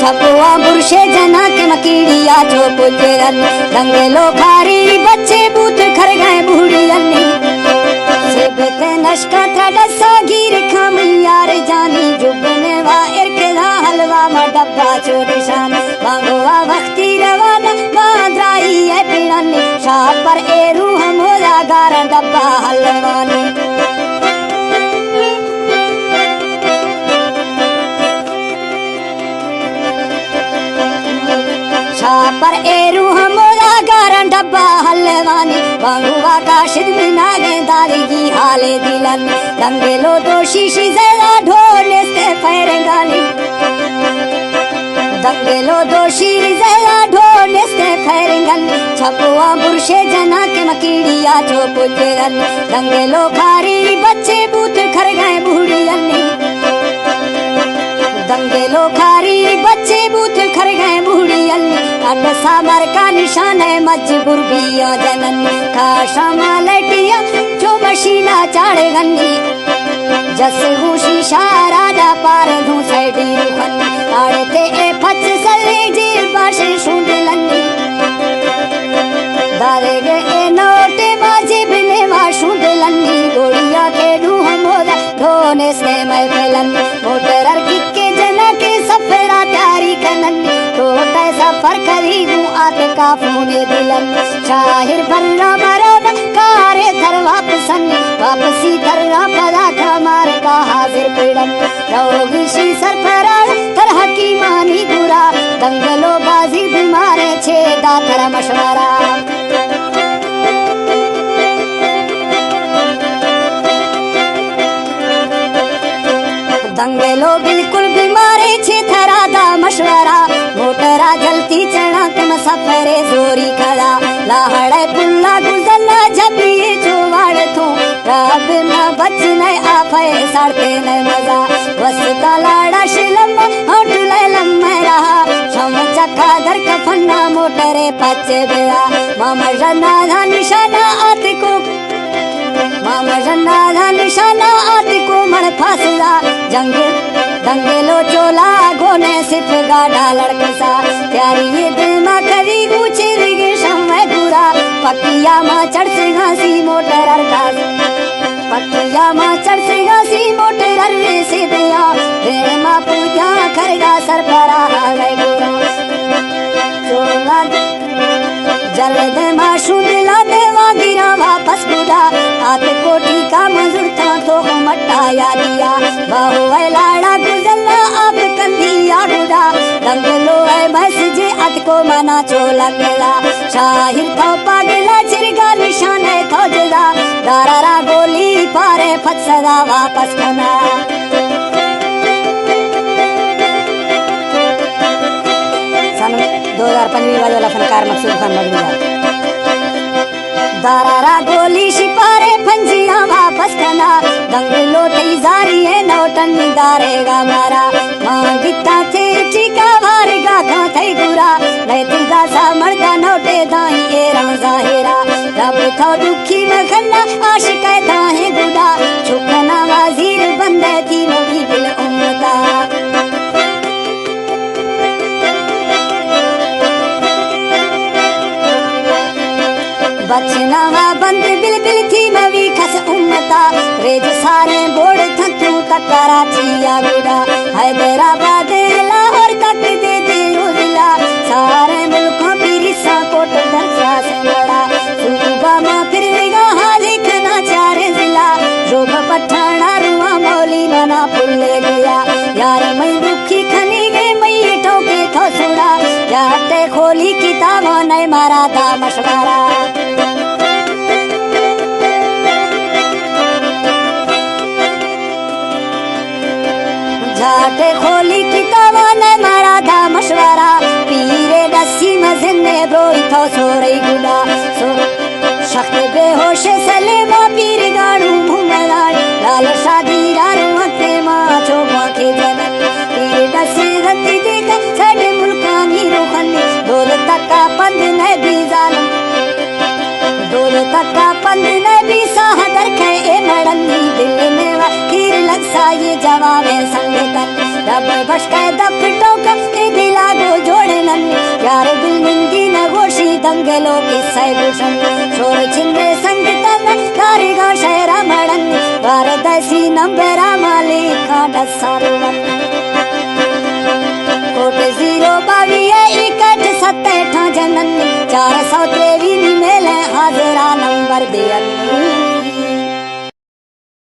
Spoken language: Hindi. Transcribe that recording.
छपुआ बुरशे जना के मकीड़िया जो पुजरन दंगलो खारी बच्चे बूथ खर गए बूढ़ियन सेबते नशका थडसा गिर खाम यार जानी जुबने वा इरकदा हलवा मा डब्बा चोरिशान बांगवा वक्ती रवाना बांद्राई है पिणन शाह पर एरू हमोला गारा डब्बा हलवानी पर एरू हमोला गारन डब्बा हलवानी बांगुआ काशिद बिना गेंदारी की हाले दिलन दंगेलो दोषी शिजेला ढोले से फैरंगानी दंगेलो दोषी जेला ढोले से फैरंगन छपुआ बुरशे जना के मकीड़िया जो पुजरन दंगेलो खारी बच्चे बूथ खर गए बूढ़ियन दंगेलो खारी बच्चे बूथ खर गए बूढ़ियन सामर का निशान है मजबूर बिया जनन काशा मालटिया जो मशीना चाड़े गन्नी जस हुशी शारादा पार धू सैडी रुखन आड़ते ए फच सले जी बाशे शुंदलन्नी दारेगे ए नोटे माजे बिने मा शुंदलन्नी गोड़िया के ढू हमोदा ढोने से मैं फैलन मोटर किके जना के सफरा प्यारी कनन टोटा सफर खरीदू आते काफूने दिलन शाहिर बर्रा मरना कारे थर वापसी थर्रा पदा खमार का हाजिर पीड़न रहोगी सरफरा थर हकीमानी गुरा दंगलो बाजी बीमारे छेदा थर मशवरा दंगलो बिल्कुल बीमारे छे थरा दा मशवरा मोटरा जलती चढ़ा तुम सफरे जोरी खड़ा लाहड़े पुल्ला गुजरना जब ये चोवाड़ थो रब न बचने आफे सड़ते न मजा बस तलाड़ा शिलम और डुले लम्मे रहा शम चक्का दर कफन्ना मोटरे पचे बिया मामा जन्ना निशाना आते को मामा जन्ना निशाना आते को मर फासला दंगेलो चोला गोने सिर्फ गाढ़ा लड़कसा प्यारी ये दिल मा करी गुचे रिगे समय गुरा पकिया मा चढ़ से घासी मोटर अरदास पकिया मा चढ़ से घासी मोटर अरवे से दिया दे मा पूजा करगा सरफरा गए गुरा चोला जल्द मा शुंडला देवा गिरा वापस बुढ़ा हाथ कोठी का मंजूर था तो मटाया दिया बाहु लाड़ा गुजरना आप कंधिया गुड़ा दंगलो है बस जे अत को मना चोला गेला शाहिर तो पागला चिरगा निशान है खोजदा दारारा गोली पारे फसदा वापस खना सन 2005 वाला फनकार मकसूद खान मगदूम दारारा गोली शिपारे फंजिया वापस खना दंगलो तैजारी है नौटन दारेगा मारा मांगिता थे टीका वारेगा था थे गुरा रहती दासा मर्दा नौटे दाई एरा जाहिरा रब था दुखी मखना आशिक था है गुड़ा छुकना वजीर बंदे थी नबी बिल उम्मता बचना बंद बिल थी नवी खस उम्मता रेज सारे बोर्ड थू तक कराची गुड़ा हैदराबाद लाहौर तक दे दिला सारे मुल्कों की रिसा कोट दरसा से बड़ा सूबा में फिर लिखना चारे जिला जोब पठाना रुआ मौली मना पुल्ले गया यार मैं दुखी खनी गई मैं ठोके थो सुड़ा जाते खोली किताबों ने मारा था मशवरा जाते खोली किताबा ने मारा था मशवरा पीरे दसी मजने ब्रोई थो सोरई गुड़ा सो शख्त बेहोश सलेमा पीर गाड़ू घुमलाड़ लाल शादी रारू हते माँ चोबा के जनन पीरे दसी गति देख सड़े मुल्कानी रोखनी डोल तका पंद ने भी जालम डोल तका पंद ने भी साहदर खे ए मड़नी दिल में वकीर लगसा ये जवाब संगतन रब बश के दफ टोक के दिला है गुलशन छोर छिंदे संगतन कारीगांव शहरा मड़न वारदसी नंबरा माली खाड़ा सारवन कोट 022 61 67 जनन 423 मेले हाजरा नंबर दियन